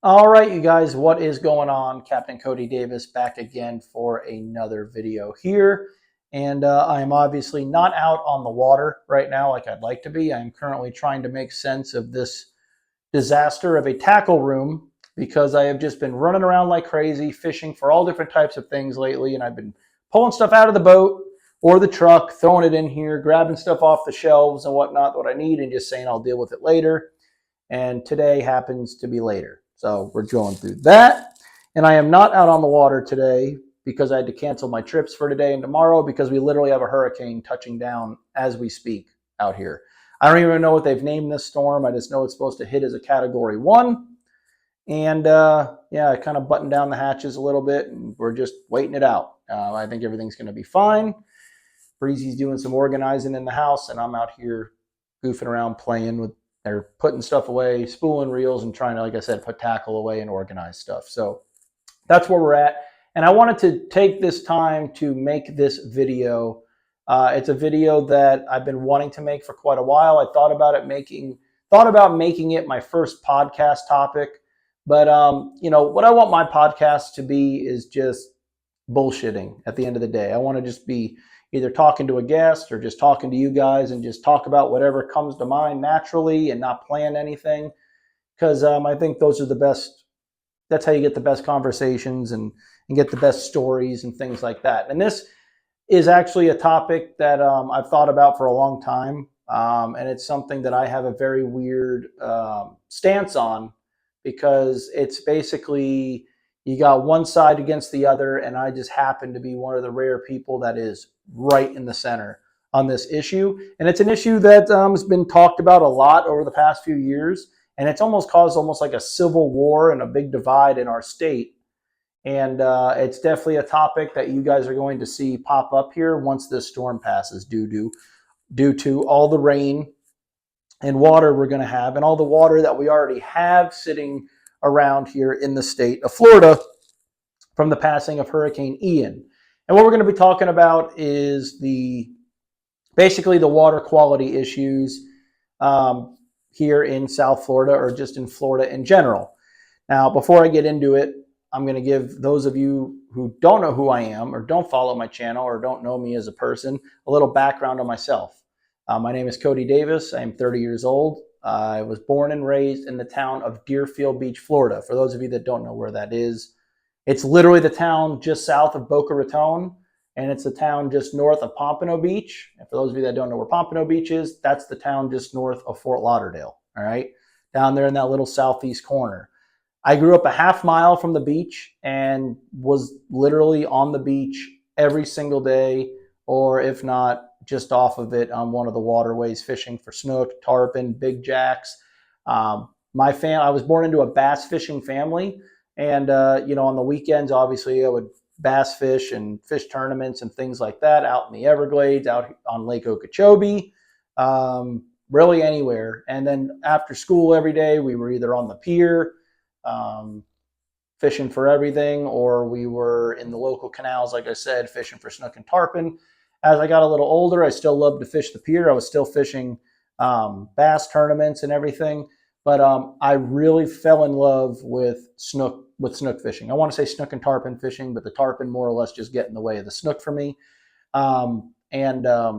All right, you guys, what is going on? Captain Cody Davis back again for another video here. And I am obviously not out on the water right now like I'd like to be. I'm currently trying to make sense of this disaster of a tackle room because I have just been running around like crazy, fishing for all different types of things lately. And I've been pulling stuff out of the boat or the truck, throwing it in here, grabbing stuff off the shelves and whatnot, what I need, and just saying I'll deal with it later. And today happens to be later. So we're going through that. And I am not out on the water today because I had to cancel my trips for today and tomorrow because we literally have a hurricane touching down as we speak out here. I don't even know what they've named this storm. I just know it's supposed to hit as a Category 1. And yeah, I kind of buttoned down the hatches a little bit, and we're just waiting it out. I think everything's going to be fine. Breezy's doing some organizing in the house, and I'm out here goofing around playing with, they're putting stuff away, spooling reels, and trying to, like I said, put tackle away and organize stuff. So that's where we're at. And I wanted to take this time to make this video. It's a video that I've been wanting to make for quite a while. I thought about making it my first podcast topic. But what I want my podcast to be is just bullshitting at the end of the day. I want to just be either talking to a guest or just talking to you guys and just talk about whatever comes to mind naturally and not plan anything. Because I think those are the best. That's how you get the best conversations and get the best stories and things like that. And this is actually a topic that I've thought about for a long time. And it's something that I have a very weird stance on because it's basically you got one side against the other, and I just happen to be one of the rare people that is right in the center on this issue. And it's an issue that has been talked about a lot over the past few years, and it's almost caused almost like a civil war and a big divide in our state. And it's definitely a topic that you guys are going to see pop up here once this storm passes due to all the rain and water we're going to have, and all the water that we already have sitting around here in the state of Florida from the passing of Hurricane Ian. And what we're going to be talking about is basically the water quality issues here in South Florida, or just in Florida in general. Now, before I get into it, I'm going to give those of you who don't know who I am, or don't follow my channel, or don't know me as a person, a little background on myself. My name is Cody Davis. I am 30 years old. I was born and raised in the town of Deerfield Beach, Florida. For those of you that don't know where that is, it's literally the town just south of Boca Raton, and it's the town just north of Pompano Beach. And for those of you that don't know where Pompano Beach is, that's the town just north of Fort Lauderdale, all right? Down there in that little southeast corner. I grew up a half mile from the beach and was literally on the beach every single day, or if not, just off of it on one of the waterways, fishing for snook, tarpon, big jacks. I was born into a bass fishing family, and on the weekends, obviously, I would bass fish and fish tournaments and things like that out in the Everglades, out on Lake Okeechobee, really anywhere. And then after school every day, we were either on the pier, fishing for everything, or we were in the local canals, like I said, fishing for snook and tarpon. As I got a little older, I still loved to fish the pier. I was still fishing bass tournaments and everything, but I really fell in love with snook fishing. I want to say snook and tarpon fishing, but the tarpon more or less just get in the way of the snook for me. And I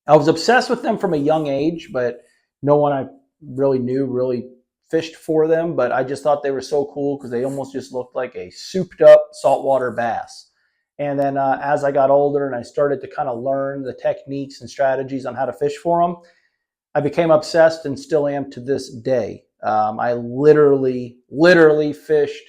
was obsessed with them from a young age, but no one I really knew really fished for them. But I just thought they were so cool because they almost just looked like a souped up saltwater bass. And then as I got older and I started to kind of learn the techniques and strategies on how to fish for them, I became obsessed and still am to this day. I literally fished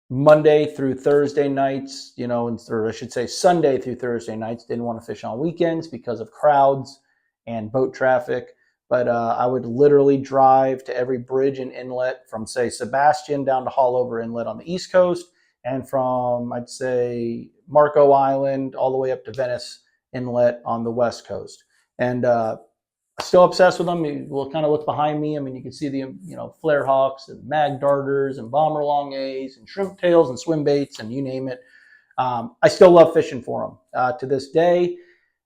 Monday through Thursday nights, or I should say Sunday through Thursday nights. Didn't want to fish on weekends because of crowds and boat traffic. But I would literally drive to every bridge and inlet from, say, Sebastian down to Haulover Inlet on the East Coast, and from, I'd say, Marco Island all the way up to Venice Inlet on the West Coast. And still obsessed with them. You will kind of look behind me. I mean, you can see the, flare hawks and mag darters and bomber long A's and shrimp tails and swim baits and you name it. I still love fishing for them to this day.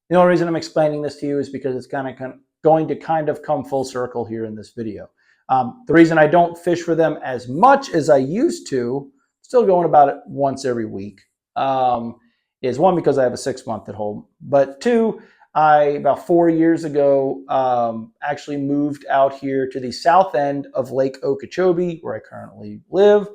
The only reason I'm explaining this to you is because it's going to come full circle here in this video. The reason I don't fish for them as much as I used to, still going about it once every week, is one, because I have a 6-month at home, but two, about 4 years ago, actually moved out here to the south end of Lake Okeechobee, where I currently live,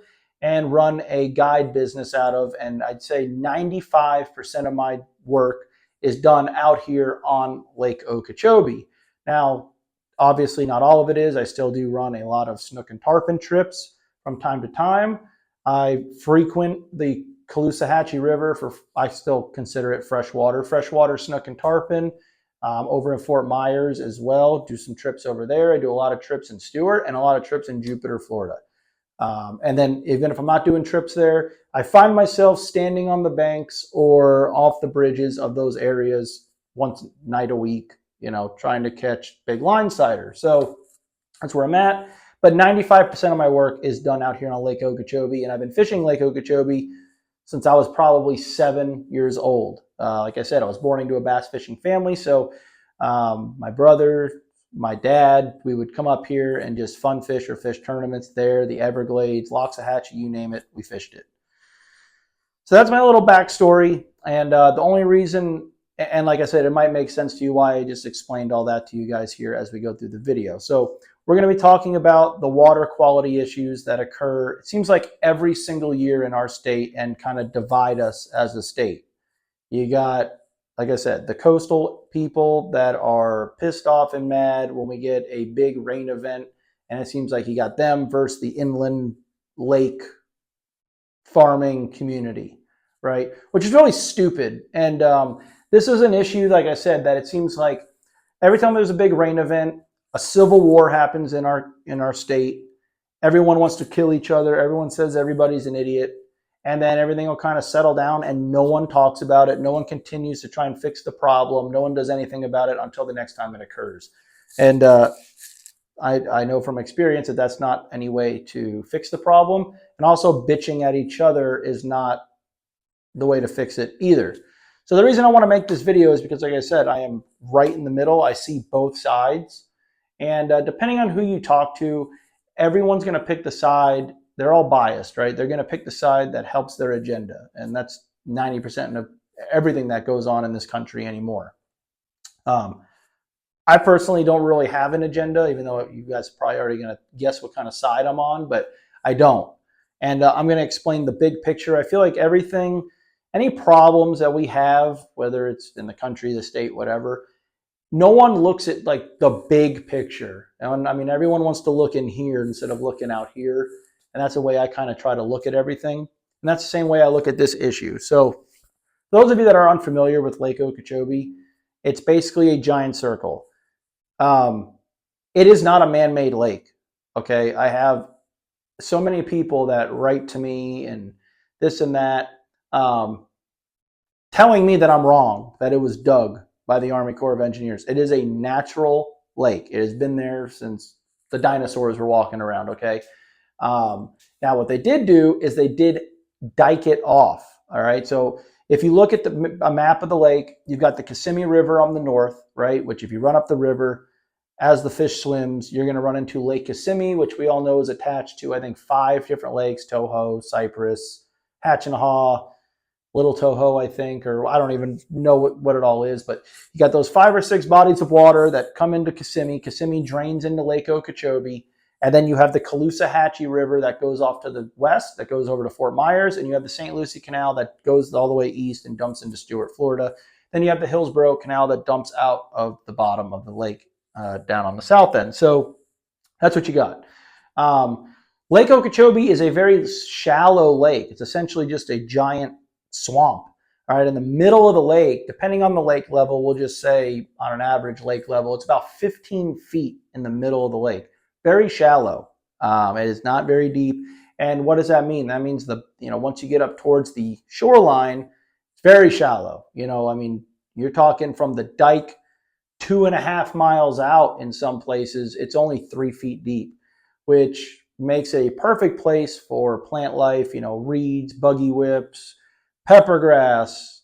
and run a guide business out of. And I'd say 95% of my work is done out here on Lake Okeechobee. Now, obviously not all of it is. I still do run a lot of snook and tarpon trips from time to time. I frequent the Caloosahatchee River for, I still consider it freshwater snook and tarpon, over in Fort Myers as well. Do some trips over there. I do a lot of trips in Stewart and a lot of trips in Jupiter, Florida. And then even if I'm not doing trips there, I find myself standing on the banks or off the bridges of those areas once night a week, trying to catch big line cider. So that's where I'm at. But 95% of my work is done out here on Lake Okeechobee. And I've been fishing Lake Okeechobee since I was probably 7 years old. Like I said, I was born into a bass fishing family. So my brother, my dad, we would come up here and just fun fish or fish tournaments there, the Everglades, Loxahatchee, you name it, we fished it. So that's my little backstory. And the only reason, and like I said, it might make sense to you why I just explained all that to you guys here as we go through the video. So we're going to be talking about the water quality issues that occur, it seems like every single year in our state, and kind of divide us as a state. You got, like I said, the coastal people that are pissed off and mad when we get a big rain event, and it seems like you got them versus the inland lake farming community, right? Which is really stupid. And this is an issue, like I said, that it seems like every time there's a big rain event, a civil war happens in our state. Everyone wants to kill each other. Everyone says everybody's an idiot. And then everything will kind of settle down and no one talks about it. No one continues to try and fix the problem. No one does anything about it until the next time it occurs. And I know from experience that that's not any way to fix the problem. And also bitching at each other is not the way to fix it either. So the reason I want to make this video is because, like I said, I am right in the middle. I see both sides. And depending on who you talk to, everyone's going to pick the side. They're all biased, right? They're going to pick the side that helps their agenda. And that's 90% of everything that goes on in this country anymore. I personally don't really have an agenda, even though you guys are probably already going to guess what kind of side I'm on, but I don't. And I'm going to explain the big picture. I feel like everything, any problems that we have, whether it's in the country, the state, whatever, no one looks at like the big picture. And I mean, everyone wants to look in here instead of looking out here. And that's the way I kind of try to look at everything. And that's the same way I look at this issue. So those of you that are unfamiliar with Lake Okeechobee, it's basically a giant circle. It is not a man-made lake. Okay. I have so many people that write to me and this and that, telling me that I'm wrong, that it was dug by the Army Corps of Engineers. It is a natural lake. It has been there since the dinosaurs were walking around, okay? Now, what they did do is they did dike it off, all right? So if you look at a map of the lake, you've got the Kissimmee River on the north, right? Which if you run up the river, as the fish swims, you're going to run into Lake Kissimmee, which we all know is attached to, I think, 5 different lakes: Toho, Cypress, Hatchinahaw, Little Toho, I think, or I don't even know what it all is, but you got those 5 or 6 bodies of water that come into Kissimmee. Kissimmee drains into Lake Okeechobee, and then you have the Caloosahatchee River that goes off to the west, that goes over to Fort Myers, and you have the St. Lucie Canal that goes all the way east and dumps into Stewart, Florida. Then you have the Hillsborough Canal that dumps out of the bottom of the lake down on the south end. So that's what you got. Lake Okeechobee is a very shallow lake. It's essentially just a giant swamp. All right, in the middle of the lake, depending on the lake level, we'll just say on an average lake level, it's about 15 feet in the middle of the lake. Very shallow. It is not very deep. And what does that mean? That means once you get up towards the shoreline, it's very shallow. I mean, you're talking from the dike 2.5 miles out in some places, it's only 3 feet deep, which makes a perfect place for plant life, reeds, buggy whips, peppergrass,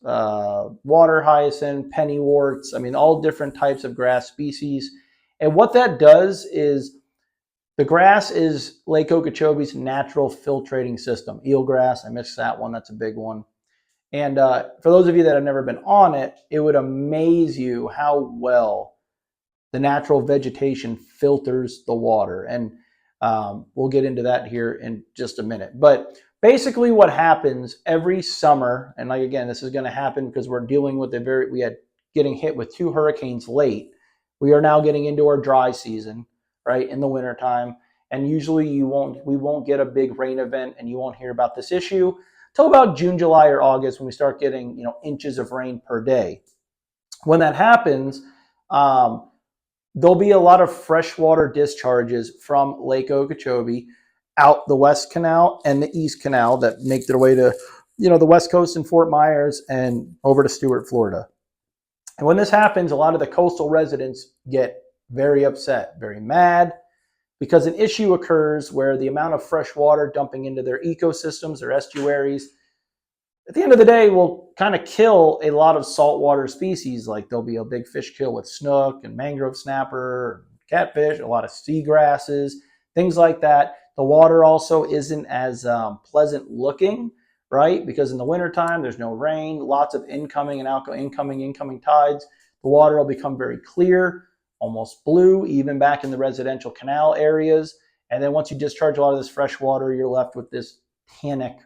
water hyacinth, pennyworts. I mean, all different types of grass species. And what that does is The grass is Lake Okeechobee's natural filtrating system. Eelgrass, I missed that one. That's a big one. And for those of you that have never been on it, it would amaze you how well the natural vegetation filters the water. And we'll get into that here in just a minute. But basically what happens every summer, and like again, this is going to happen because we're dealing with we had getting hit with 2 hurricanes late. We are now getting into our dry season, right, in the wintertime. And usually we won't get a big rain event and you won't hear about this issue till about June, July, or August when we start getting, inches of rain per day. When that happens, there'll be a lot of freshwater discharges from Lake Okeechobee out the West Canal and the East Canal that make their way to, the West Coast and Fort Myers and over to Stuart, Florida. And when this happens, a lot of the coastal residents get very upset, very mad, because an issue occurs where the amount of fresh water dumping into their ecosystems, their estuaries, at the end of the day, will kind of kill a lot of saltwater species. Like there'll be a big fish kill with snook and mangrove snapper, catfish, a lot of seagrasses, things like that. The water also isn't as pleasant looking, right? Because in the wintertime, there's no rain, lots of incoming and outgoing, incoming tides. The water will become very clear, almost blue, even back in the residential canal areas. And then once you discharge a lot of this fresh water, you're left with this tannic,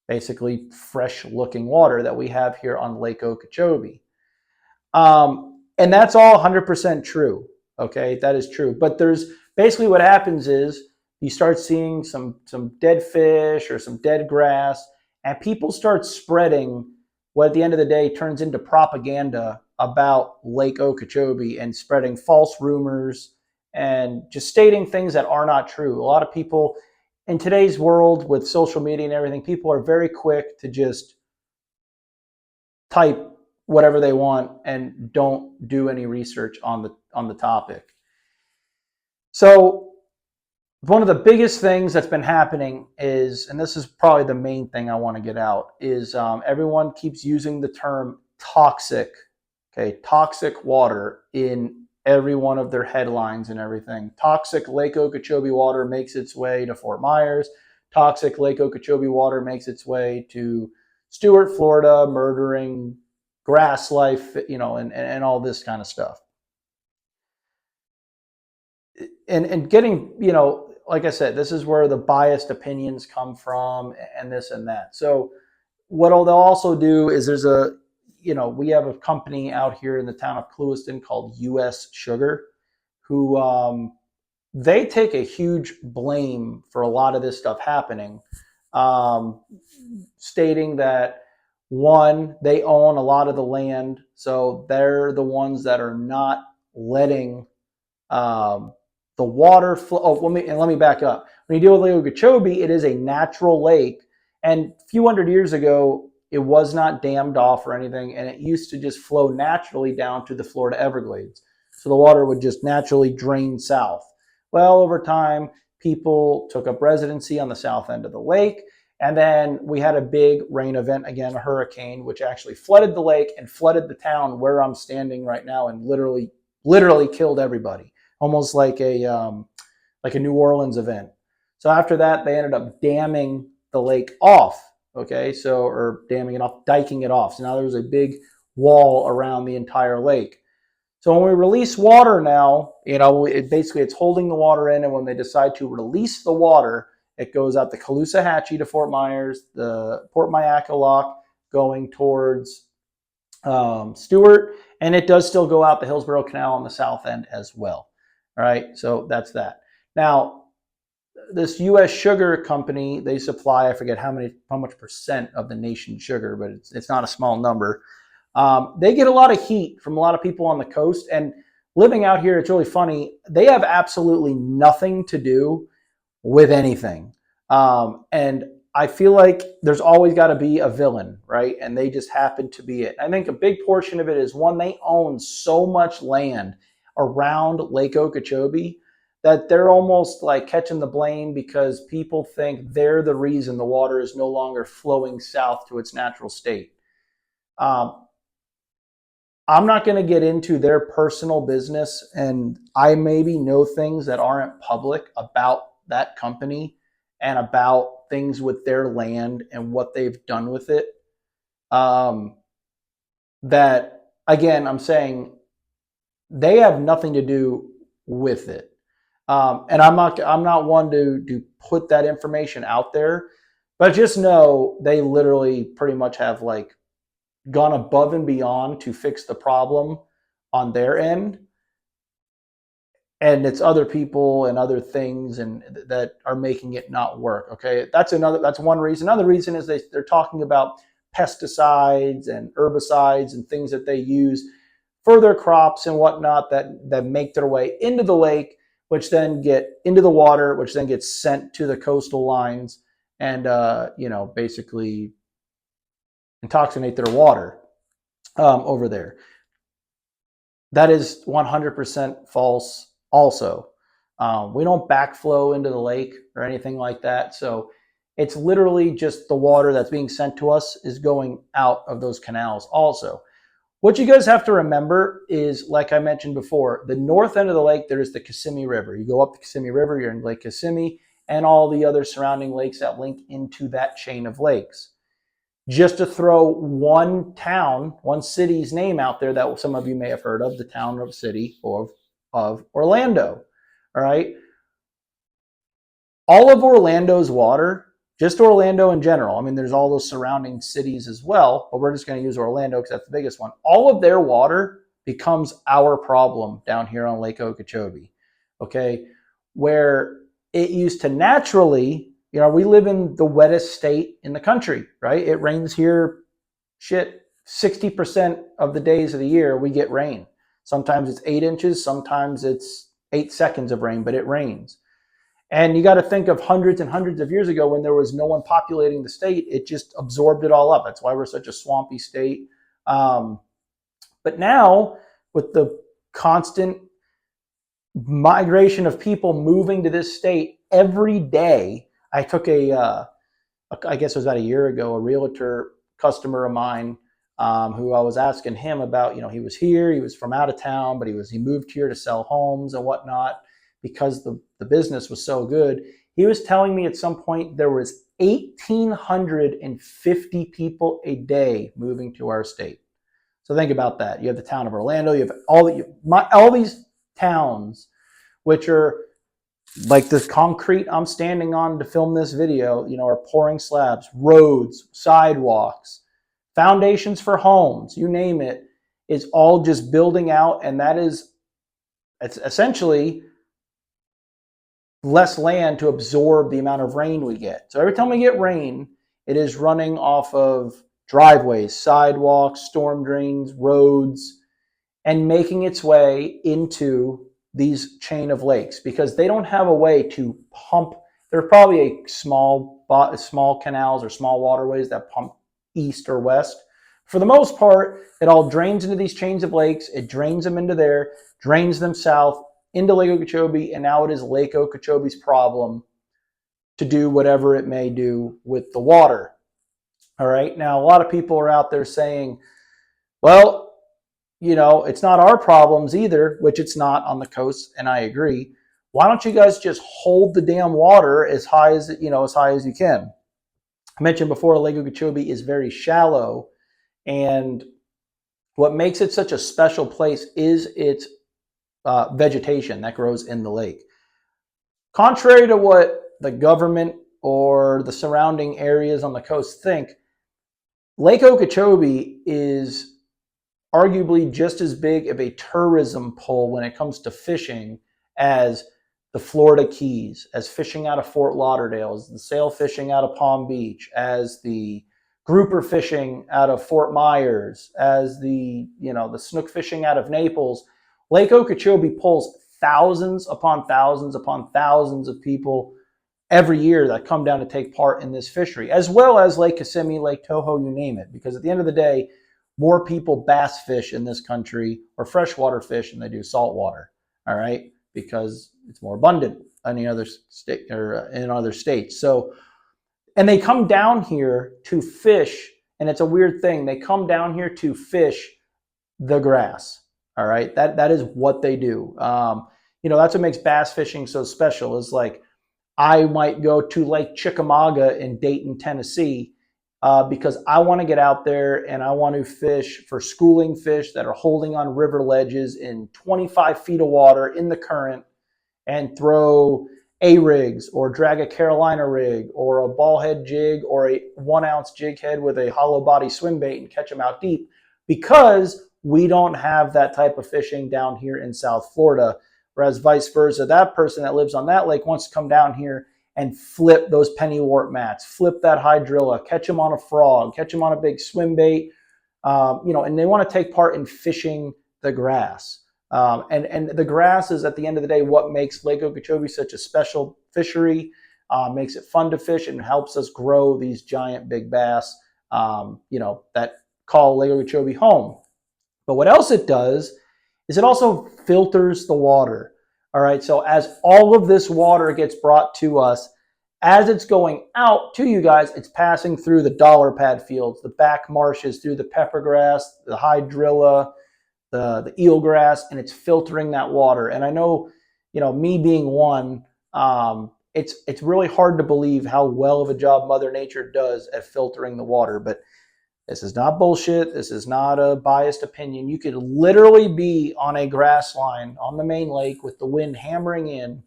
basically fresh looking water that we have here on Lake Okeechobee. And that's all 100% true. Okay, that is true. But there's basically what happens is you start seeing some dead fish or some dead grass, and people start spreading what at the end of the day turns into propaganda about Lake Okeechobee and spreading false rumors and just stating things that are not true. A lot of people in today's world with social media and everything, people are very quick to just type whatever they want and don't do any research on the topic. So one of the biggest things that's been happening is, and this is probably the main thing I want to get out, is everyone keeps using the term toxic, okay, toxic water in every one of their headlines and everything. Toxic Lake Okeechobee water makes its way to Fort Myers. Toxic Lake Okeechobee water makes its way to Stuart, Florida, murdering grass life, and all this kind of stuff. And getting, like I said, this is where the biased opinions come from and this and that. So what they'll also do is we have a company out here in the town of Clewiston called US Sugar, who they take a huge blame for a lot of this stuff happening, stating that, one, they own a lot of the land, so they're the ones that are not letting the water flow. Oh, let me back up. When you deal with Lake Okeechobee, it is a natural lake, and a few hundred years ago, it was not dammed off or anything, and it used to just flow naturally down to the Florida Everglades. So the water would just naturally drain south. Well, over time, people took up residency on the south end of the lake, and then we had a big rain event, again, a hurricane, which actually flooded the lake and flooded the town where I'm standing right now and literally killed everybody, almost like a New Orleans event. So after that, they ended up damming the lake off. Okay, or damming it off, diking it off. So now there's a big wall around the entire lake. So when we release water now, it's holding the water in, and when they decide to release the water, it goes out the Caloosahatchee to Fort Myers, the Port Mayaca Lock going towards Stuart, and it does still go out the Hillsborough Canal on the south end as well. All right, so that's that. Now, this U.S. Sugar company, they supply, I forget how much percent of the nation's sugar, but it's not a small number. They get a lot of heat from a lot of people on the coast, and living out here, it's really funny. They have absolutely nothing to do with anything. And I feel like there's always got to be a villain, right? And they just happen to be it. I think a big portion of it is, one, they own so much land around Lake Okeechobee that they're almost like catching the blame because people think they're the reason the water is no longer flowing south to its natural state. I'm I'm not going to get into their personal business, and I maybe know things that aren't public about that company and about things with their land and what they've done with it. That, again, I'm saying they have nothing to do with it. And I'm not one to put that information out there, but just know they literally pretty much have like gone above and beyond to fix the problem on their end, and it's other people and other things and that are making it not work. Okay, that's one reason. Another reason is they're talking about pesticides and herbicides and things that they use for their crops and whatnot that make their way into the lake, which then get into the water, which then gets sent to the coastal lines and basically intoxicate their water over there. That is 100% false also. We don't backflow into the lake or anything like that. So it's literally just the water that's being sent to us is going out of those canals also. What you guys have to remember is, like I mentioned before, the north end of the lake, there is the Kissimmee River. You go up the Kissimmee River, you're in Lake Kissimmee, and all the other surrounding lakes that link into that chain of lakes. Just to throw one town, one city's name out there that some of you may have heard of, the town or city of Orlando. All right. All of Orlando's water, just Orlando in general, I mean, there's all those surrounding cities as well, but we're just going to use Orlando because that's the biggest one. All of their water becomes our problem down here on Lake Okeechobee. Okay. Where it used to naturally, we live in the wettest state in the country, right? It rains here, 60% of the days of the year we get rain. Sometimes it's 8 inches, sometimes it's 8 seconds of rain, but it rains. And you got to think of hundreds and hundreds of years ago when there was no one populating the state, it just absorbed it all up. That's why we're such a swampy state. But now with the constant migration of people moving to this state every day, I took I guess it was about a year ago, a realtor customer of mine who I was asking him about, he was here, he was from out of town, but he moved here to sell homes and whatnot because the business was so good. He was telling me at some point there was 1,850 people a day moving to our state. So think about that. You have the town of Orlando, you have all these towns, which are like this concrete I'm standing on to film this video, are pouring slabs, roads, sidewalks, foundations for homes, you name it, is all just building out. And it's essentially less land to absorb the amount of rain we get. So every time we get rain, it is running off of driveways, sidewalks, storm drains, roads, and making its way into these chain of lakes because they don't have a way to pump. There are probably small canals or small waterways that pump east or west. For the most part, it all drains into these chains of lakes. It drains them into there, drains them south into Lake Okeechobee, and now it is Lake Okeechobee's problem to do whatever it may do with the water. All right. Now, a lot of people are out there saying, well, it's not our problems either, which it's not on the coast, and I agree. Why don't you guys just hold the damn water as high as you can? I mentioned before, Lake Okeechobee is very shallow, and what makes it such a special place is its vegetation that grows in the lake. Contrary to what the government or the surrounding areas on the coast think, Lake Okeechobee is arguably just as big of a tourism pull when it comes to fishing as the Florida Keys, as fishing out of Fort Lauderdale, as the sail fishing out of Palm Beach, as the grouper fishing out of Fort Myers, as the snook fishing out of Naples. Lake Okeechobee pulls thousands upon thousands upon thousands of people every year that come down to take part in this fishery, as well as Lake Kissimmee, Lake Toho, you name it. Because at the end of the day, more people bass fish in this country or freshwater fish than they do saltwater. All right, because it's more abundant in any other state or in other states. So, and they come down here to fish, and it's a weird thing. They come down here to fish the grass. All right, that is what they do. That's what makes bass fishing so special. Is like I might go to Lake Chickamauga in Dayton, Tennessee, because I want to get out there and I want to fish for schooling fish that are holding on river ledges in 25 feet of water in the current, and throw A-rigs or drag a Carolina rig or a ball head jig or a 1 ounce jig head with a hollow body swim bait and catch them out deep, because we don't have that type of fishing down here in South Florida. Whereas vice versa, that person that lives on that lake wants to come down here and flip those penny wart mats, flip that hydrilla, catch them on a frog, catch them on a big swim bait, and they want to take part in fishing the grass. And the grass is, at the end of the day, what makes Lake Okeechobee such a special fishery, makes it fun to fish, and helps us grow these giant big bass, that call Lake Okeechobee home. But what else it does is it also filters the water. All right, so as all of this water gets brought to us, as it's going out to you guys, it's passing through the dollar pad fields, the back marshes, through the peppergrass, the hydrilla, the eelgrass, and it's filtering that water. And I know, me being one, it's really hard to believe how well of a job Mother Nature does at filtering the water. But this is not bullshit. This is not a biased opinion. You could literally be on a grass line on the main lake with the wind hammering in,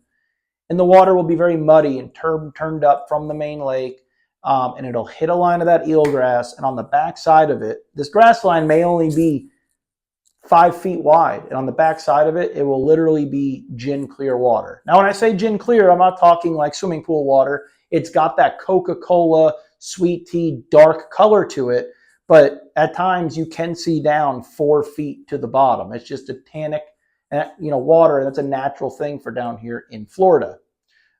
and the water will be very muddy and turned up from the main lake, and it'll hit a line of that eelgrass. And on the back side of it, this grass line may only be 5 feet wide, and on the back side of it, it will literally be gin clear water. Now, when I say gin clear, I'm not talking like swimming pool water. It's got that Coca-Cola sweet tea dark color to it, but at times you can see down 4 feet to the bottom. It's just a tannic, water. That's a natural thing for down here in Florida.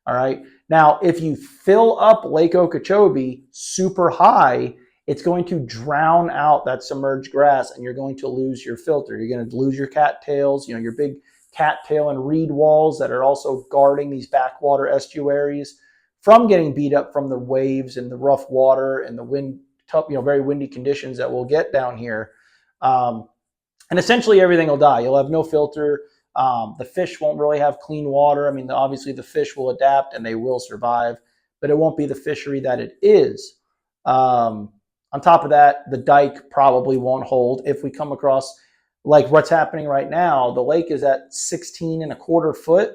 All right. Now, if you fill up Lake Okeechobee super high, it's going to drown out that submerged grass, and you're going to lose your filter. You're going to lose your cattails, your big cattail and reed walls that are also guarding these backwater estuaries from getting beat up from the waves and the rough water and the wind, very windy conditions that we'll get down here. And essentially everything will die. You'll have no filter. The fish won't really have clean water. I mean, obviously the fish will adapt and they will survive, but it won't be the fishery that it is. On top of that, the dike probably won't hold. If we come across like what's happening right now, the lake is at 16.25 foot,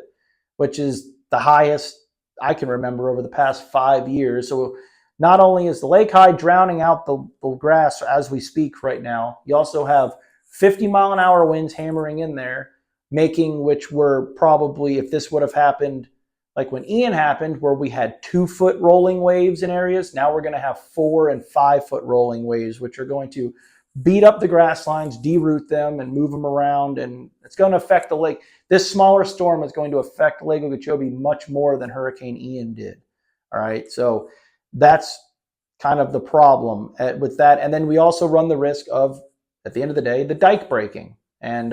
which is the highest I can remember over the past 5 years. So not only is the lake high drowning out the grass as we speak right now, you also have 50-mile-an-hour winds hammering in there, which were probably, if this would have happened like when Ian happened, where we had 2-foot rolling waves in areas, now we're going to have 4 and 5-foot rolling waves, which are going to beat up the grass lines, deroot them, and move them around. And it's going to affect the lake. This smaller storm is going to affect Lake Okeechobee much more than Hurricane Ian did. All right. So that's kind of the problem with that. And then we also run the risk of, at the end of the day, the dike breaking. And,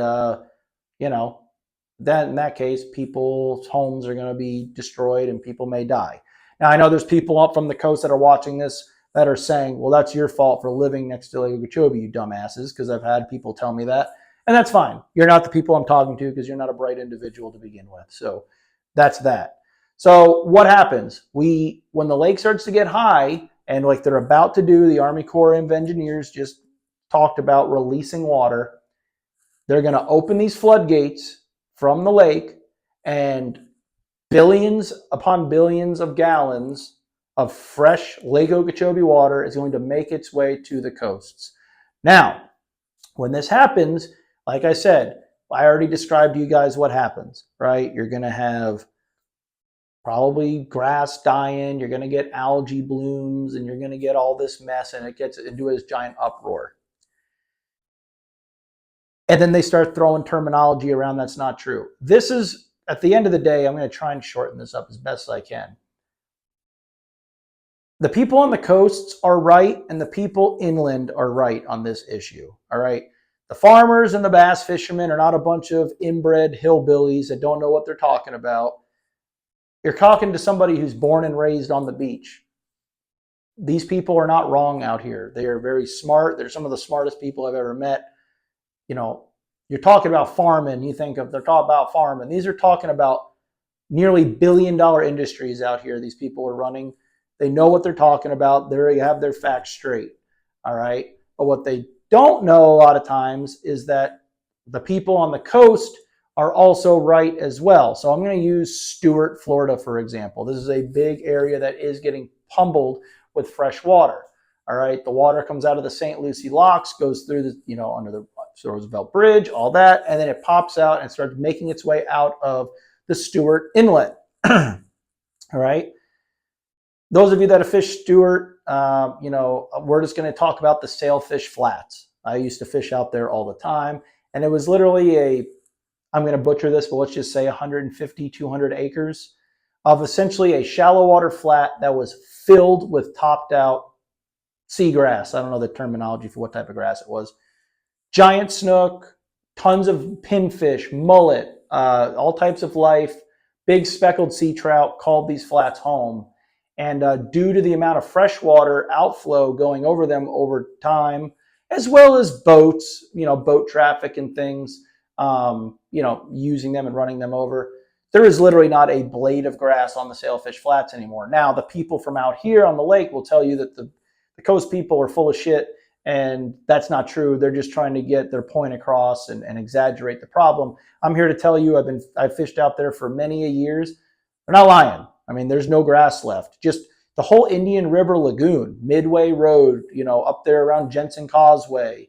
then in that case, people's homes are going to be destroyed and people may die. Now, I know there's people up from the coast that are watching this that are saying, well, that's your fault for living next to Lake Okeechobee, you dumbasses, because I've had people tell me that. And that's fine. You're not the people I'm talking to because you're not a bright individual to begin with. So that's that. So what happens? When the lake starts to get high, and like they're about to do, the Army Corps of Engineers just talked about releasing water, they're going to open these floodgates from the lake, and billions upon billions of gallons of fresh Lake Okeechobee water is going to make its way to the coasts. Now, when this happens, like I said, I already described to you guys what happens, right? You're going to have probably grass dying, you're going to get algae blooms, and you're going to get all this mess, and it gets into this giant uproar. And then they start throwing terminology around that's not true. This is, at the end of the day, I'm going to try and shorten this up as best as I can. The people on the coasts are right, and the people inland are right on this issue. All right. The farmers and the bass fishermen are not a bunch of inbred hillbillies that don't know what they're talking about. You're talking to somebody who's born and raised on the beach. These people are not wrong out here. They are very smart. They're some of the smartest people I've ever met. you're talking about farming, you think of, they're talking about farming. These are talking about nearly billion-dollar industries out here. These people are running. They know what they're talking about. They have their facts straight. All right. But what they don't know a lot of times is that the people on the coast are also right as well. So I'm going to use Stuart, Florida, for example. This is a big area that is getting pummeled with fresh water. All right. The water comes out of the St. Lucie locks, goes through the, under the Roosevelt Bridge, all that, and then it pops out and starts making its way out of the Stuart Inlet. All right. Those of you that have fished Stuart, we're just going to talk about the sailfish flats. I used to fish out there all the time, and it was literally I'm going to butcher this, but let's just say 150, 200 acres of essentially a shallow water flat that was filled with topped out seagrass. I don't know the terminology for what type of grass it was. Giant snook, tons of pinfish, mullet, all types of life. Big speckled sea trout called these flats home. And due to the amount of freshwater outflow going over them over time, as well as boats, boat traffic and things, using them and running them over, there is literally not a blade of grass on the sailfish flats anymore. Now, the people from out here on the lake will tell you that the coast people are full of shit, and that's not true. They're just trying to get their point across and exaggerate the problem. I'm here to tell you, I've fished out there for many years. They're not lying. I mean, there's no grass left. Just the whole Indian River Lagoon, Midway Road, up there around Jensen Causeway,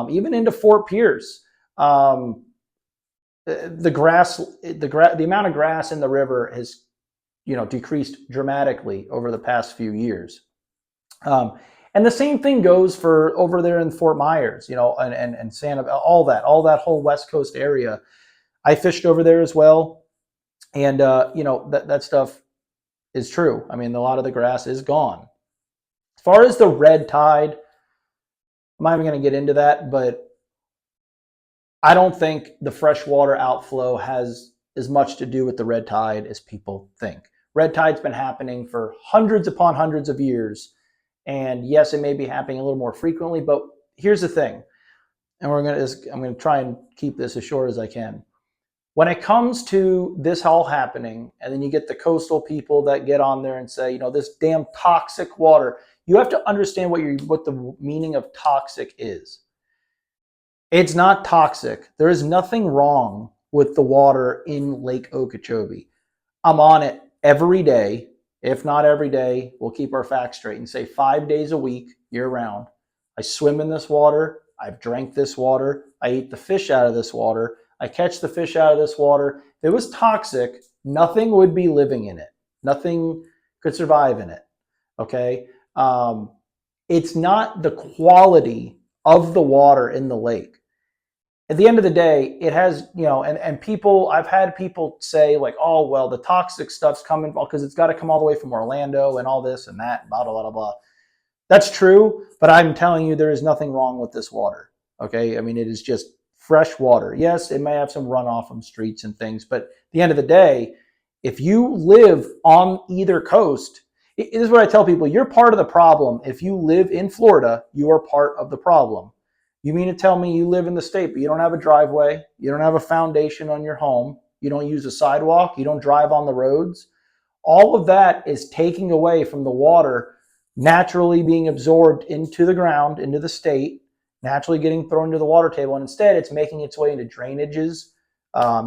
even into Fort Pierce. The amount of grass in the river has, decreased dramatically over the past few years. And the same thing goes for over there in Fort Myers, and Santa, all that whole West Coast area. I fished over there as well. And, that stuff is true. I mean, a lot of the grass is gone. As far as the red tide, I'm not even going to get into that, but I don't think the freshwater outflow has as much to do with the red tide as people think. Red tide's been happening for hundreds upon hundreds of years. And yes, it may be happening a little more frequently, but here's the thing. And I'm going to try and keep this as short as I can. When it comes to this all happening, and then you get the coastal people that get on there and say, this damn toxic water, you have to understand what the meaning of toxic is. It's not toxic. There is nothing wrong with the water in Lake Okeechobee. I'm on it every day. If not every day, we'll keep our facts straight and say 5 days a week, year round. I swim in this water. I've drank this water. I eat the fish out of this water. I catch the fish out of this water. If it was toxic, nothing would be living in it. Nothing could survive in it. Okay? It's not the quality of the water in the lake. At the end of the day, it has, and people, I've had people say like, oh, well, the toxic stuff's coming because it's got to come all the way from Orlando and all this and that, blah, blah, blah, blah. That's true, but I'm telling you, there is nothing wrong with this water. Okay? I mean, it is just fresh water. Yes, it may have some runoff from streets and things, but at the end of the day, if you live on either coast, this is what I tell people, you're part of the problem. If you live in Florida, you are part of the problem. You mean to tell me you live in the state, but you don't have a driveway, you don't have a foundation on your home, you don't use a sidewalk, you don't drive on the roads? All of that is taking away from the water naturally being absorbed into the ground, into the state, naturally getting thrown into the water table, and instead it's making its way into drainages,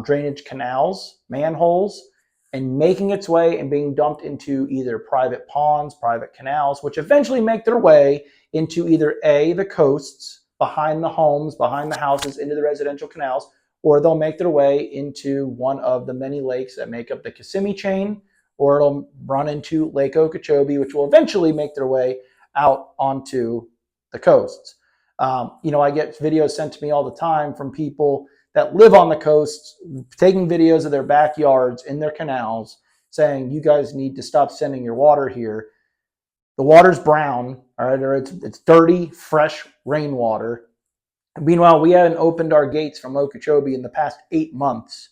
drainage canals, manholes, and making its way and being dumped into either private ponds, private canals, which eventually make their way into either A, the coasts, behind the homes, behind the houses, into the residential canals, or they'll make their way into one of the many lakes that make up the Kissimmee chain, or it'll run into Lake Okeechobee, which will eventually make their way out onto the coasts. I get videos sent to me all the time from people that live on the coast, taking videos of their backyards in their canals, saying, you guys need to stop sending your water here. The water's brown, all right, or it's dirty, fresh rainwater. Meanwhile, we haven't opened our gates from Okeechobee in the past 8 months,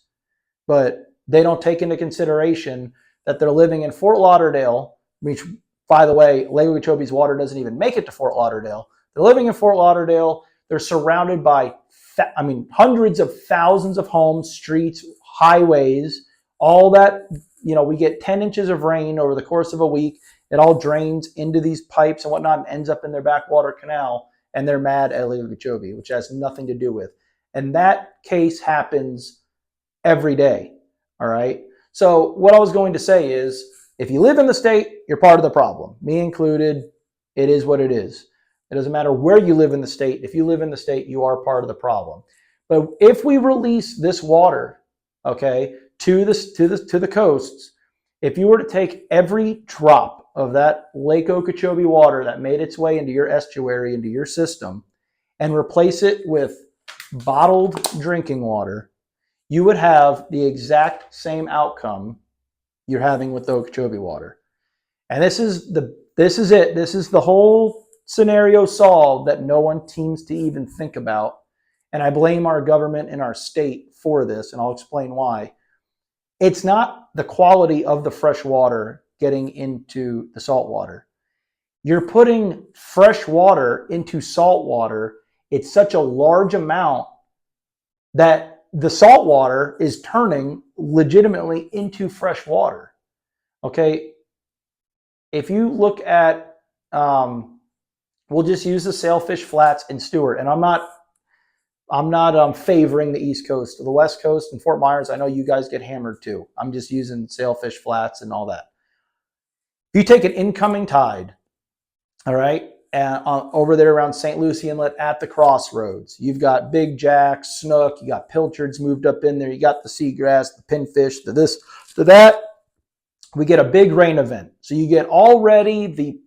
but they don't take into consideration that they're living in Fort Lauderdale, which, by the way, Lake Okeechobee's water doesn't even make it to Fort Lauderdale. They're living in Fort Lauderdale. They're surrounded by, hundreds of thousands of homes, streets, highways, all that. We get 10 inches of rain over the course of a week. It all drains into these pipes and whatnot and ends up in their backwater canal, and they're mad at Lake Okeechobee, which has nothing to do with. And that case happens every day, all right? So what I was going to say is, if you live in the state, you're part of the problem. Me included, it is what it is. It doesn't matter where you live in the state. If you live in the state, you are part of the problem. But if we release this water, okay, to the coasts, if you were to take every drop of that Lake Okeechobee water that made its way into your estuary, into your system, and replace it with bottled drinking water, you would have the exact same outcome you're having with the Okeechobee water. And this is it. This is the whole scenario solved that no one seems to even think about. And I blame our government and our state for this, and I'll explain why. It's not the quality of the fresh water getting into the salt water. You're putting fresh water into salt water. It's such a large amount that the salt water is turning legitimately into fresh water. Okay, if you look at, we'll just use the Sailfish Flats in Stewart, and I'm not favoring the East Coast. The West Coast and Fort Myers, I know you guys get hammered too. I'm just using Sailfish Flats and all that. If you take an incoming tide, all right, and over there around St. Lucie Inlet at the crossroads, you've got big jacks, snook, you got pilchards moved up in there, you got the seagrass, the pinfish, the this, the that. We get a big rain event. So you get already the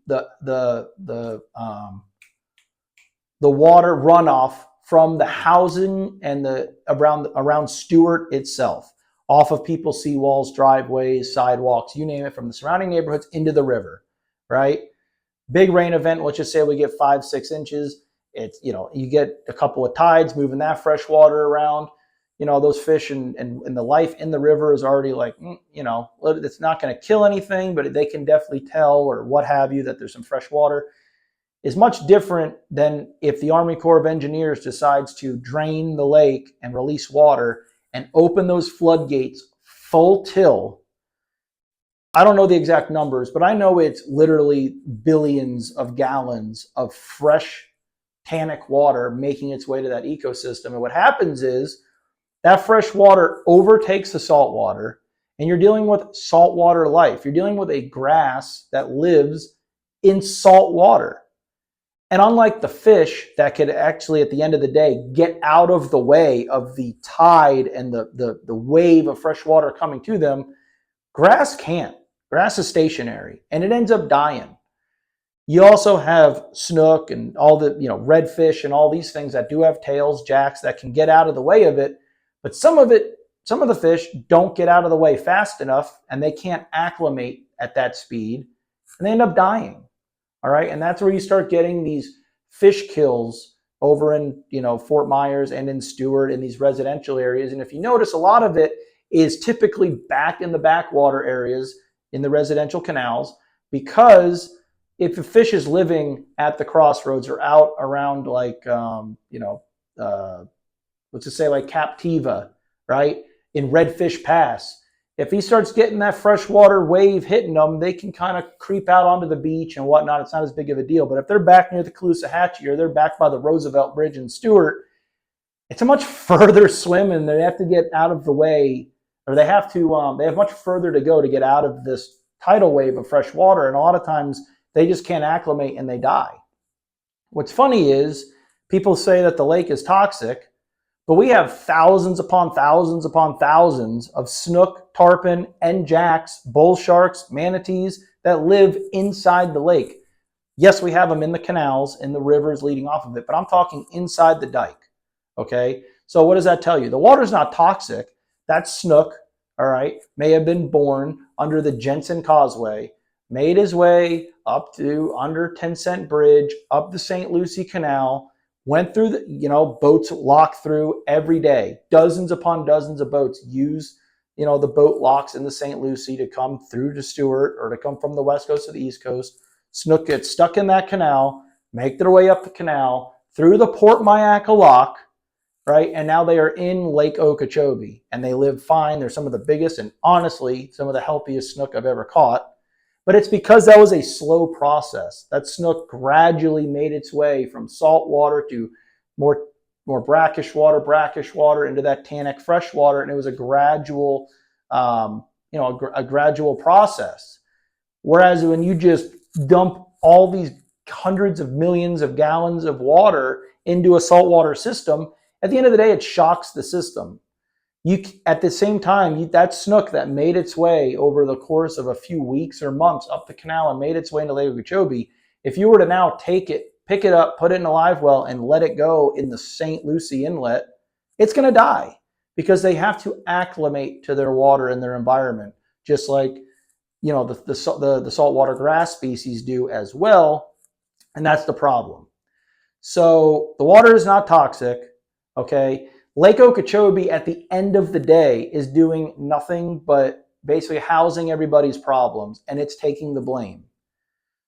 water runoff from the housing and around Stewart itself, off of people's seawalls, driveways, sidewalks, you name it, from the surrounding neighborhoods into the river, right? Big rain event, let's just say we get 5-6 inches. It's, you get a couple of tides moving that fresh water around. Those fish and the life in the river is already like, it's not going to kill anything, but they can definitely tell or what have you that there's some fresh water. Is much different than if the Army Corps of Engineers decides to drain the lake and release water and open those floodgates full till. I don't know the exact numbers, but I know it's literally billions of gallons of fresh tannic water making its way to that ecosystem. And what happens is that fresh water overtakes the salt water, and you're dealing with saltwater life. You're dealing with a grass that lives in salt water. And unlike the fish that could actually, at the end of the day, get out of the way of the tide and the wave of fresh water coming to them, grass can't. Grass is stationary, and it ends up dying. You also have snook and all the redfish and all these things that do have tails, jacks that can get out of the way of it. But some of the fish don't get out of the way fast enough, and they can't acclimate at that speed, and they end up dying. All right, and that's where you start getting these fish kills over in Fort Myers and in Stewart in these residential areas. And if you notice, a lot of it is typically back in the backwater areas in the residential canals, because if a fish is living at the crossroads or out around like let's just say like Captiva, right, in Redfish Pass, if he starts getting that freshwater wave hitting them, they can kind of creep out onto the beach and whatnot. It's not as big of a deal. But if they're back near the Caloosahatchee or they're back by the Roosevelt Bridge in Stewart, it's a much further swim, and they have to get out of the way, or they have much further to go to get out of this tidal wave of fresh water. And a lot of times they just can't acclimate and they die. What's funny is people say that the lake is toxic, but we have thousands upon thousands upon thousands of snook, tarpon, and jacks, bull sharks, manatees that live inside the lake. Yes, we have them in the canals, in the rivers leading off of it, but I'm talking inside the dike, okay? So what does that tell you? The water's not toxic. That snook, all right, may have been born under the Jensen Causeway, made his way up to under 10 Cent Bridge, up the St. Lucie Canal, went through the, boats lock through every day. Dozens upon dozens of boats use, the boat locks in the St. Lucie to come through to Stewart or to come from the West Coast to the East Coast. Snook gets stuck in that canal, make their way up the canal, through the Port Mayaca lock, right? And now they are in Lake Okeechobee and they live fine. They're some of the biggest and honestly some of the healthiest snook I've ever caught. But it's because that was a slow process. That snook gradually made its way from salt water to more brackish water into that tannic fresh water, and it was a gradual, a gradual process. Whereas when you just dump all these hundreds of millions of gallons of water into a saltwater system, at the end of the day, it shocks the system. At the same time, that snook that made its way over the course of a few weeks or months up the canal and made its way into Lake Okeechobee, if you were to now take it, pick it up, put it in a live well, and let it go in the St. Lucie Inlet, it's going to die because they have to acclimate to their water and their environment, just like the saltwater grass species do as well, and that's the problem. So the water is not toxic, okay? Lake Okeechobee at the end of the day is doing nothing but basically housing everybody's problems, and it's taking the blame.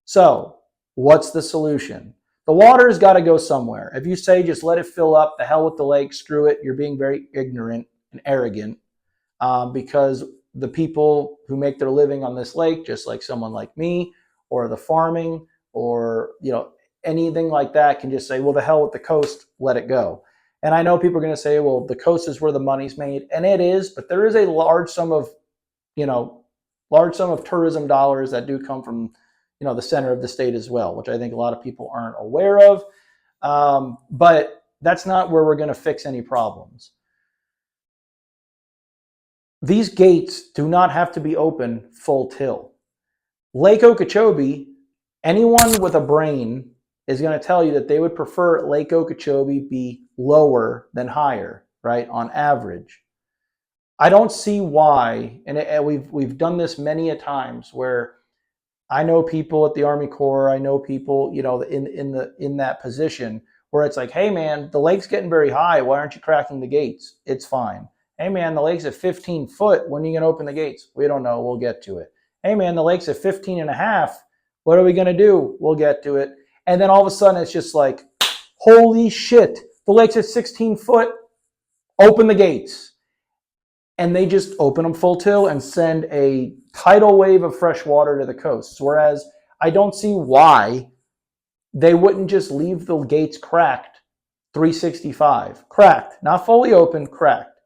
So what's the solution? The water's got to go somewhere. If you say just let it fill up, the hell with the lake, screw it, you're being very ignorant and arrogant because the people who make their living on this lake, just like someone like me or the farming or anything like that, can just say, well, the hell with the coast, let it go. And I know people are going to say, well, the coast is where the money's made, and it is, but there is a large sum of tourism dollars that do come from, the center of the state as well, which I think a lot of people aren't aware of. But that's not where we're going to fix any problems. These gates do not have to be open full tilt. Lake Okeechobee, anyone with a brain is going to tell you that they would prefer Lake Okeechobee be lower than higher, right, on average. I don't see why, and we've done this many a times where I know people at the Army Corps, I know people, in that position where it's like, hey man, the lake's getting very high, why aren't you cracking the gates? It's fine. Hey man, the lake's at 15 foot, when are you going to open the gates? We don't know, we'll get to it. Hey man, the lake's at 15 and a half, what are we going to do? We'll get to it. And then all of a sudden it's just like, holy shit, the lake's at 16 foot, open the gates. And they just open them full tilt and send a tidal wave of fresh water to the coasts. Whereas I don't see why they wouldn't just leave the gates cracked 365. Cracked, not fully open, cracked.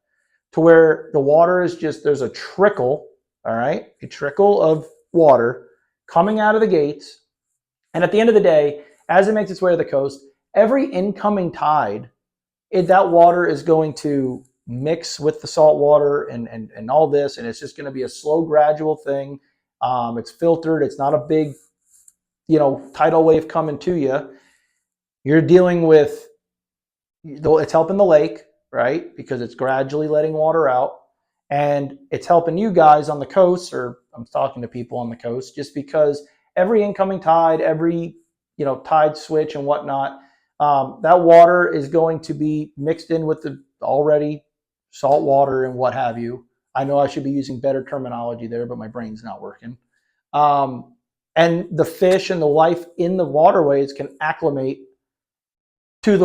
To where the water is just, there's a trickle, all right? A trickle of water coming out of the gates. And at the end of the day, as it makes its way to the coast, every incoming tide, that water is going to mix with the salt water and all this, and it's just going to be a slow, gradual thing. It's filtered. It's not a big, tidal wave coming to you. You're dealing with, it's helping the lake, right? Because it's gradually letting water out, and it's helping you guys on the coast, or I'm talking to people on the coast, just because every incoming tide, every tide switch and whatnot, that water is going to be mixed in with the already salt water and what have you. I know I should be using better terminology there, but my brain's not working. And the fish and the life in the waterways can acclimate to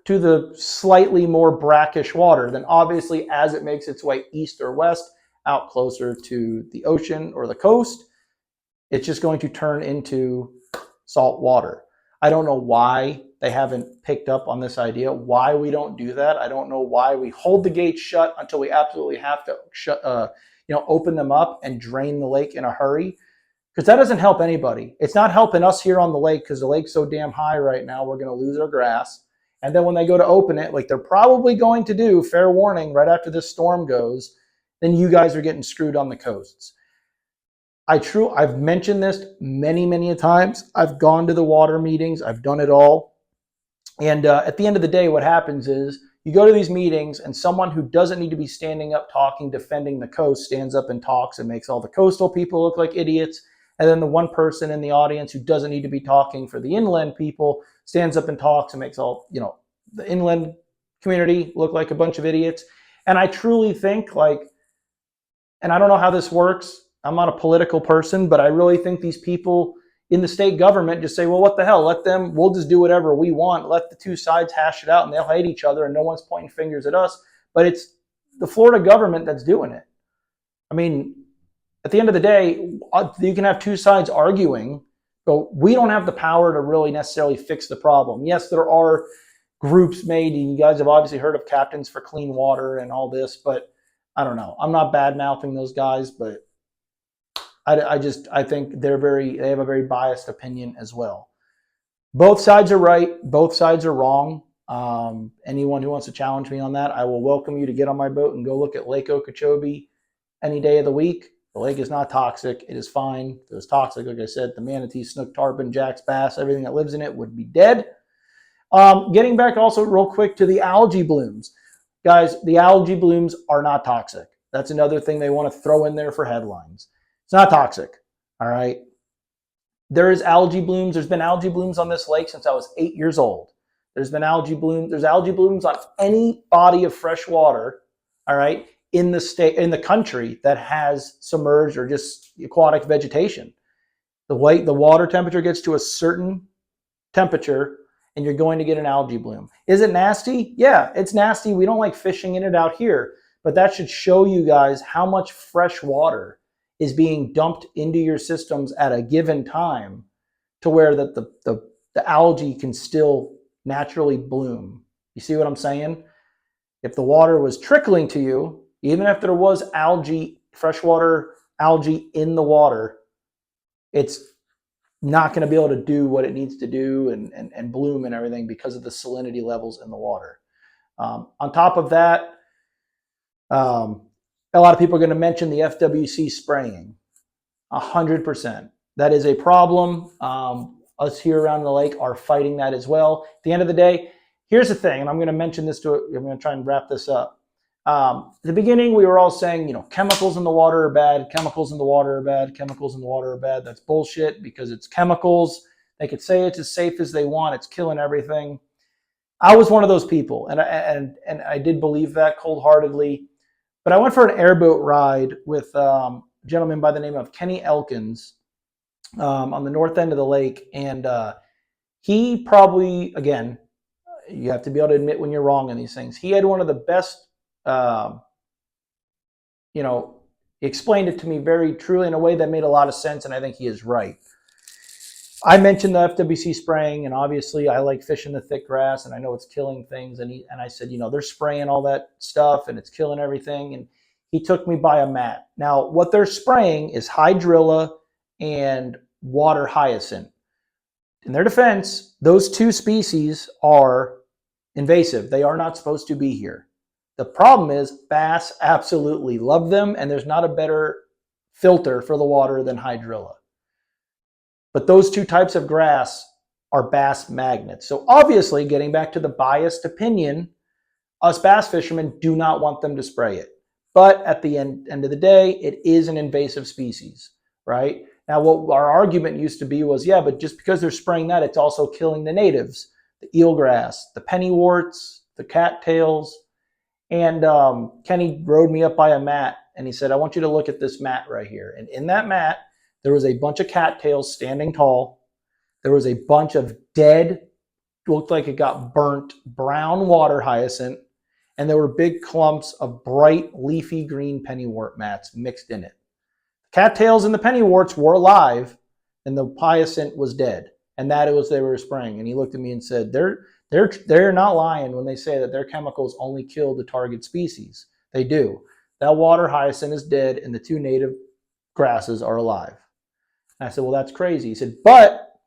the slightly more brackish water. Then obviously as it makes its way east or west, out closer to the ocean or the coast, it's just going to turn into salt water. I don't know why they haven't picked up on this idea, why we don't do that. I don't know why we hold the gates shut until we absolutely have to open them up and drain the lake in a hurry, because that doesn't help anybody. It's not helping us here on the lake because the lake's so damn high right now, we're going to lose our grass. And then when they go to open it, like they're probably going to do, fair warning, right after this storm goes, then you guys are getting screwed on the coasts. I've mentioned this many, many times. I've gone to the water meetings. I've done it all. And at the end of the day, what happens is you go to these meetings and someone who doesn't need to be standing up, talking, defending the coast stands up and talks and makes all the coastal people look like idiots. And then the one person in the audience who doesn't need to be talking for the inland people stands up and talks and makes all, the inland community look like a bunch of idiots. And I truly think and I don't know how this works. I'm not a political person, but I really think these people, in the state government just say, well, what the hell? Let them, we'll just do whatever we want. Let the two sides hash it out and they'll hate each other and no one's pointing fingers at us. But it's the Florida government that's doing it. I mean, at the end of the day, you can have two sides arguing, but we don't have the power to really necessarily fix the problem. Yes, there are groups made, and you guys have obviously heard of Captains for Clean Water and all this, but I don't know. I'm not bad mouthing those guys, but I think they have a very biased opinion as well. Both sides are right. Both sides are wrong. Anyone who wants to challenge me on that, I will welcome you to get on my boat and go look at Lake Okeechobee any day of the week. The lake is not toxic. It is fine. If it was toxic, like I said, the manatee, snook, tarpon, jacks, bass, everything that lives in it would be dead. Getting back also real quick to the algae blooms. Guys, the algae blooms are not toxic. That's another thing they want to throw in there for headlines. It's not toxic, all right? There is algae blooms. There's been algae blooms on this lake since I was 8 years old. There's been algae blooms. There's algae blooms on any body of fresh water, all right, in the state, in the country that has submerged or just aquatic vegetation. The water temperature gets to a certain temperature and you're going to get an algae bloom. Is it nasty? Yeah, it's nasty. We don't like fishing in it out here, but that should show you guys how much fresh water is being dumped into your systems at a given time to where that the algae can still naturally bloom. You see what I'm saying? If the water was trickling to you, even if there was algae, freshwater algae in the water, it's not going to be able to do what it needs to do and bloom and everything because of the salinity levels in the water. On top of that, a lot of people are going to mention the FWC spraying. 100%. That is a problem. Us here around the lake are fighting that as well. At the end of the day, here's the thing, and I'm going to mention this I'm going to try and wrap this up. At the beginning, we were all saying, you know, chemicals in the water are bad, chemicals in the water are bad, chemicals in the water are bad. That's bullshit because it's chemicals. They could say it's as safe as they want. It's killing everything. I was one of those people, and I did believe that cold-heartedly. But I went for an airboat ride with a gentleman by the name of Kenny Elkins on the north end of the lake. And he probably, again, you have to be able to admit when you're wrong in these things. He had one of the best, you know, he explained it to me very truly in a way that made a lot of sense, and I think he is right. I mentioned the FWC spraying, and obviously I like fishing the thick grass, and I know it's killing things. And I said, you know, they're spraying all that stuff, and it's killing everything. And he took me by a mat. Now, what they're spraying is hydrilla and water hyacinth. In their defense, those two species are invasive. They are not supposed to be here. The problem is bass absolutely love them, and there's not a better filter for the water than hydrilla. But those two types of grass are bass magnets. So obviously, getting back to the biased opinion, us bass fishermen do not want them to spray it. But at the end of the day, it is an invasive species, right? Now, what our argument used to be was, yeah, but just because they're spraying that, it's also killing the natives, the eelgrass, the pennyworts, the cattails. And Kenny rode me up by a mat, and he said, I want you to look at this mat right here. And in that mat, there was a bunch of cattails standing tall. There was a bunch of dead, looked like it got burnt, brown water hyacinth. And there were big clumps of bright, leafy green pennywort mats mixed in it. The cattails and the pennyworts were alive, and the hyacinth was dead. And that was they were spraying. And he looked at me and said, they're not lying when they say that their chemicals only kill the target species. They do. That water hyacinth is dead, and the two native grasses are alive. And I said, well, that's crazy. He said, but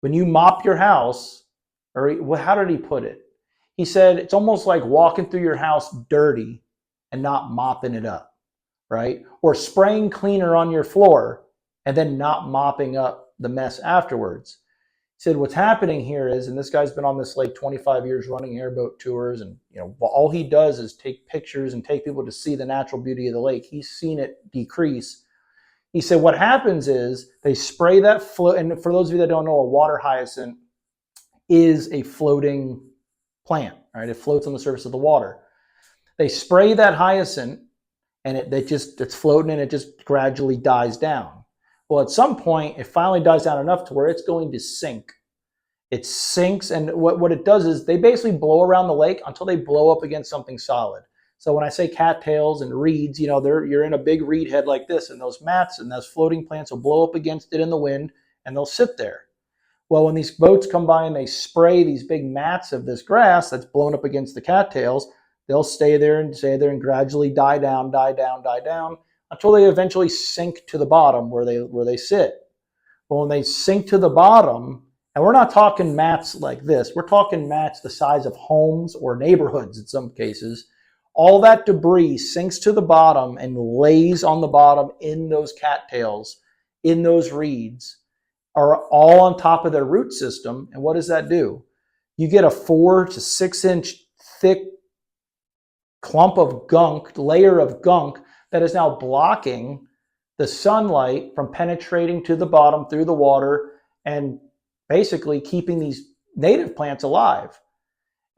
when you mop your house, or how did he put it? He said, it's almost like walking through your house dirty and not mopping it up, right? Or spraying cleaner on your floor and then not mopping up the mess afterwards. He said, what's happening here is, and this guy's been on this lake 25 years running airboat tours, and you know, all he does is take pictures and take people to see the natural beauty of the lake. He's seen it decrease. He said what happens is they spray that float, and for those of you that don't know, a water hyacinth is a floating plant, right? It floats on the surface of the water. They spray that hyacinth, and it's floating, and it just gradually dies down. Well, at some point, it finally dies down enough to where it's going to sink. It sinks, and what it does is they basically blow around the lake until they blow up against something solid. So when I say cattails and reeds, you know, you're in a big reed head like this, and those mats and those floating plants will blow up against it in the wind, and they'll sit there. Well, when these boats come by and they spray these big mats of this grass that's blown up against the cattails, they'll stay there and gradually die down until they eventually sink to the bottom where they sit. Well, when they sink to the bottom, and we're not talking mats like this, we're talking mats the size of homes or neighborhoods in some cases. All that debris sinks to the bottom and lays on the bottom in those cattails, in those reeds, are all on top of their root system. And what does that do? You get a 4 to 6 inch thick clump of gunk, layer of gunk that is now blocking the sunlight from penetrating to the bottom through the water and basically keeping these native plants alive.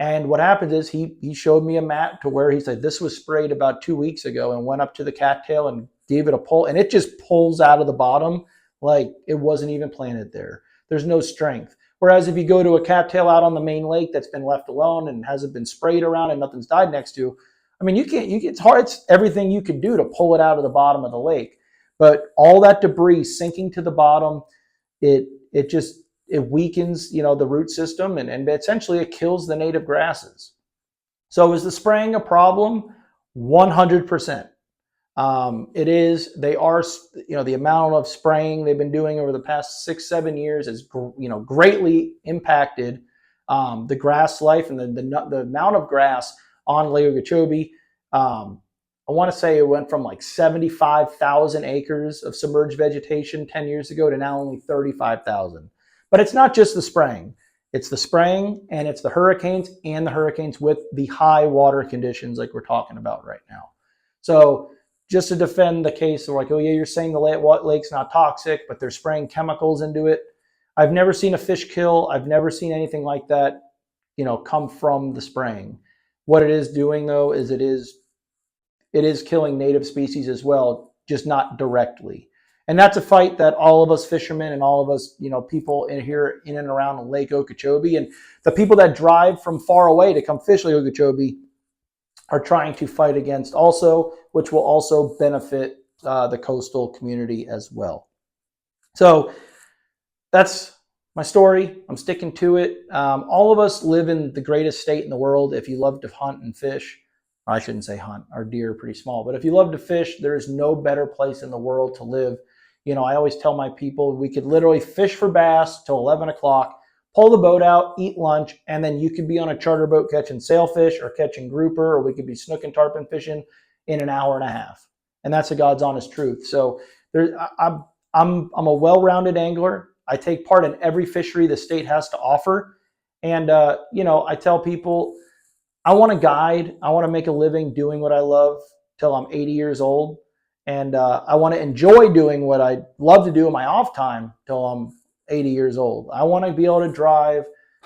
And what happens is he showed me a mat to where he said this was sprayed about 2 weeks ago and went up to the cattail and gave it a pull, and it just pulls out of the bottom like it wasn't even planted there. There's no strength. Whereas if you go to a cattail out on the main lake that's been left alone and hasn't been sprayed around and nothing's died next to, I mean, it's hard. It's everything you can do to pull it out of the bottom of the lake. But all that debris sinking to the bottom, it weakens, you know, the root system, and essentially it kills the native grasses. So is the spraying a problem? 100%. It is. They are, you know, the amount of spraying they've been doing over the past 6-7 years has, you know, greatly impacted the grass life and the amount of grass on Lake Okeechobee. I want to say it went from like 75,000 acres of submerged vegetation 10 years ago to now only 35,000. But it's not just the spraying. It's the spraying and it's the hurricanes, and the hurricanes with the high water conditions like we're talking about right now. So just to defend the case, they're like, oh yeah, you're saying the lake's not toxic, but they're spraying chemicals into it. I've never seen a fish kill. I've never seen anything like that, you know, come from the spraying. What it is doing though is it is killing native species as well, just not directly. And that's a fight that all of us fishermen and all of us, you know, people in here in and around Lake Okeechobee, and the people that drive from far away to come fish Lake Okeechobee are trying to fight against also, which will also benefit the coastal community as well. So that's my story. I'm sticking to it. All of us live in the greatest state in the world. If you love to hunt and fish, I shouldn't say hunt, our deer are pretty small, but if you love to fish, there is no better place in the world to live. You know, I always tell my people, we could literally fish for bass till 11 o'clock, pull the boat out, eat lunch, and then you could be on a charter boat catching sailfish or catching grouper, or we could be snook and tarpon fishing in an hour and a half. And that's the God's honest truth. So I'm a well-rounded angler. I take part in every fishery the state has to offer. And, you know, I tell people, I want to guide. I want to make a living doing what I love till I'm 80 years old. And I want to enjoy doing what I love to do in my off time till I'm 80 years old. I want to be able to drive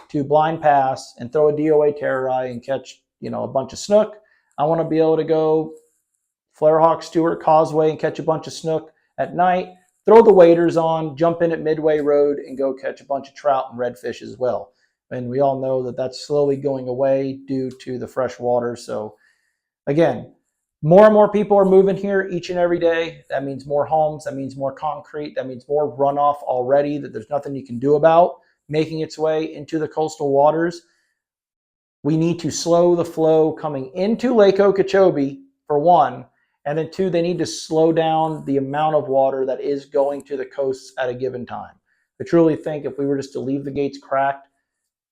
to Blind Pass and throw a DOA terror eye and catch, you know, a bunch of snook. I want to be able to go Flarehawk Stewart Causeway and catch a bunch of snook at night, throw the waders on, jump in at Midway Road and go catch a bunch of trout and redfish as well. And we all know that that's slowly going away due to the fresh water. So again, more and more people are moving here each and every day. That means more homes. That means more concrete. That means more runoff already that there's nothing you can do about, making its way into the coastal waters. We need to slow the flow coming into Lake Okeechobee, for one, and then two, they need to slow down the amount of water that is going to the coasts at a given time. I truly think if we were just to leave the gates cracked,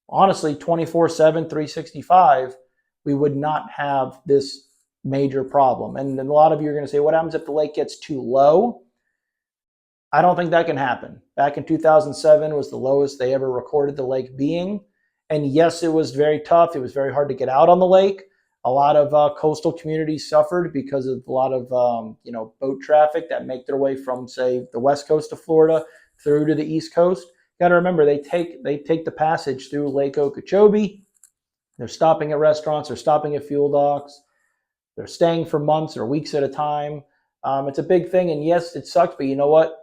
honestly, 24/7, 365, we would not have this major problem. And then a lot of you are going to say, what happens if the lake gets too low? I don't think that can happen. Back in 2007 was the lowest they ever recorded the lake being. And yes, it was very tough. It was very hard to get out on the lake. A lot of coastal communities suffered because of a lot of boat traffic that make their way from, say, the west coast of Florida through to the east coast. You got to remember, they take the passage through Lake Okeechobee. They're stopping at restaurants. They're stopping at fuel docks. They're staying for months or weeks at a time. It's a big thing, and yes, it sucks, but you know what?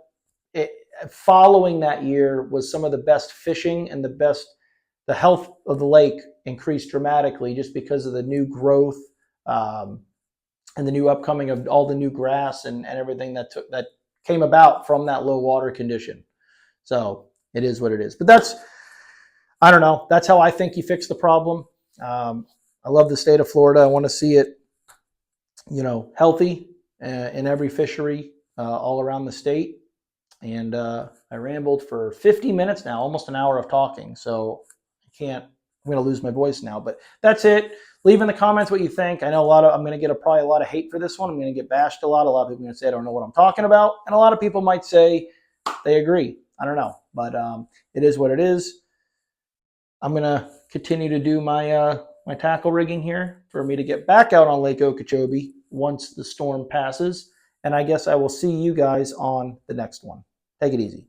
following that year was some of the best fishing, and the health of the lake increased dramatically just because of the new growth and the new upcoming of all the new grass and everything that came about from that low water condition. So it is what it is. But I don't know. That's how I think you fix the problem. I love the state of Florida. I want to see it, healthy in every fishery all around the state. And I rambled for 50 minutes now, almost an hour of talking. So I'm going to lose my voice now. But that's it. Leave in the comments what you think. I know I'm going to get probably a lot of hate for this one. I'm going to get bashed a lot. A lot of people are going to say I don't know what I'm talking about. And a lot of people might say they agree. I don't know. But it is what it is. I'm going to continue to do my tackle rigging here for me to get back out on Lake Okeechobee once the storm passes. And I guess I will see you guys on the next one. Take it easy.